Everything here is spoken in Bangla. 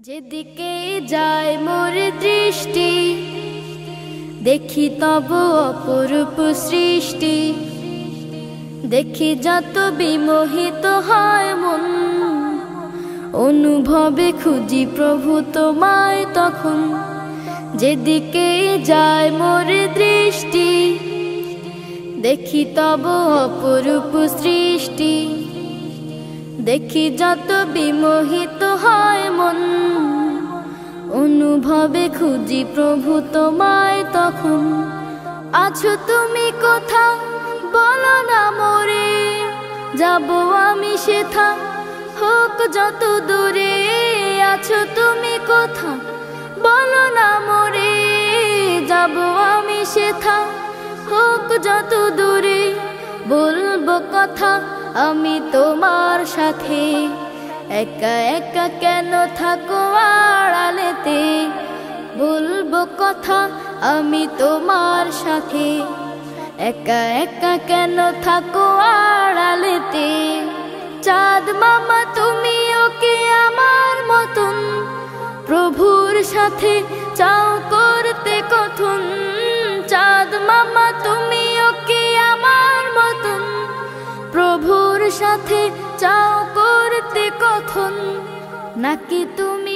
যেদিকে যায় মোর দৃষ্টি দেখি তব অপরূপ সৃষ্টি, দেখি যত বিমোহিত হয় মন, অনুভবে খুঁজি প্রভু তোমায় তখন। যেদিকে যায় মোর দৃষ্টি দেখি তব অপরূপ সৃষ্টি, দেখি যত বিমোহিত হয় মন, অনুভবে খুঁজি প্রভু তোমায় তখন। আছো তুমি কোথা বলো না মোরে, যাব আমি সেথা হোক যত দূরে। আছো তুমি কোথা বলো না মোরে, যাব আমি সেথা হোক যত দূরে। বলবো কথা আমি তোমার সাথে, একা একা কেন থাকো আড়ালেতে। বলবো কথা আমি তোমার সাথে, একা একা কেন থাকো আড়ালেতে। চাঁদ মামা তুমি ওকে আমার মতন, প্রভুর সাথে চাও করতে কথন। চাঁদ মামা তুমি ওকে আমার মতন, প্রভুর সাথে চাও করতে কথন। নাকি তুমি